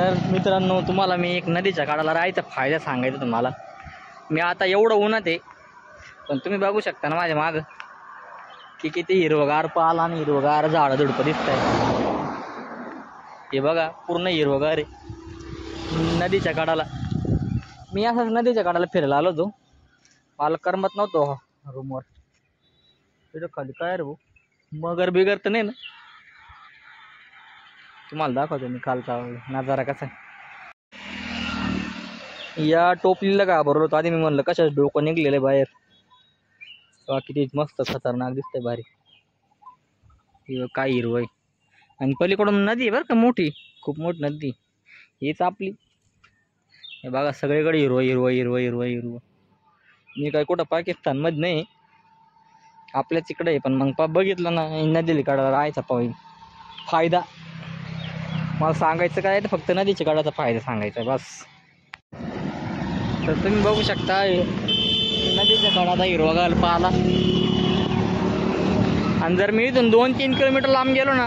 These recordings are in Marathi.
तर मित्रांनो, तुम्हाला मी एक नदीच्या काठाला राहायचा फायदा सांगायचा तुम्हाला. मी आता एवढं उन्हात आहे, पण तुम्ही बघू शकता ना माझ्या मागं की किती हिरवगार पाल आणि हिरवगार झाडं झुडपं दिसत आहे. हे बघा पूर्ण हिरवगार आहे नदीच्या काठाला. मी असंच नदीच्या काठाला फिरायला आलो होतो, मला करमत नव्हतो रूमवर. तिथं खाली काय रे भाऊ, मगर बिगर तर नाही ना? तुम्हाला दाखवतो मी कालचा नजारा कसा. या टोपलीला घाबरलो होतो आधी मी, म्हणलं कशाच डोकं निघलेलं बाहेर. किती मस्त खतरनाक दिसतंय भारी. काय हिरवं आहे आणि पलीकडून नदी आहे बरं का, मोठी, खूप मोठी नदी. हीच आपली. हे बघा सगळीकडे हिरवं हिरवं हिरवं हिरवं हिरवं. मी काय कुठं पाकिस्तानमध्ये नाही, आपल्याच इकडे आहे. पण मग बघितलं ना नदीला काढायला राहायचा फायदा. मला सांगायचं काय तर फक्त नदीच्या काढायचा फायदा सांगायचा बस. तर तुम्ही बघू शकता नदीच्या काढाचा हिरवागार पाला. आणि जर मी इथून 2-3 किलोमीटर लांब गेलो ना,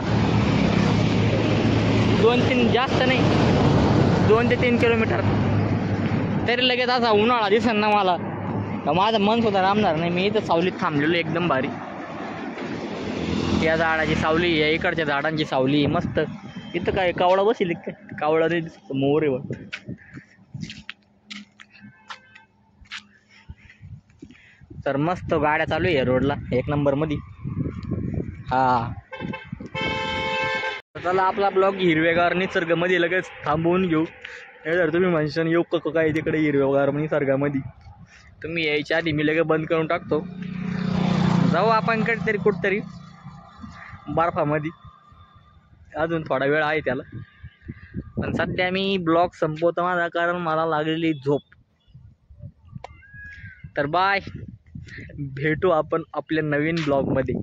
2-3 जास्त नाही, 2 ते 3 किलोमीटर, तरी लगेच असा उन्हाळा दिसेल ना मला, माझं मन सुद्धा रामणार नाही. मी इथं सावलीत थांबलेलो एकदम भारी. या झाडाची सावली, या इकडच्या झाडांची सावली मस्त. इथं काय कावळा बसेल काय? कावळा नाही दिसत, मोर आहे वाटतं. तर मस्त गाड्या चालू आहे रोडला एक नंबर मध्ये. हा चला आपला ब्लॉग हिरवेगार निसर्गामध्ये लगेच थांबवून घेऊ. जर तुम्ही म्हणशान येऊ का काय तिकडे हिरवेगार निसर्गामध्ये, तुम्ही यायच्या आधी मी लगेच बंद करून टाकतो. जाऊ आपण कधीतरी कुठतरी बर्फामध्ये, अजून थोडा वेळ आहे त्याला. पण सध्या मी ब्लॉग संपवतो माझा, कारण मला लागलेली झोप. तर बाय, भेटू आपण आपल्या नवीन ब्लॉगमध्ये.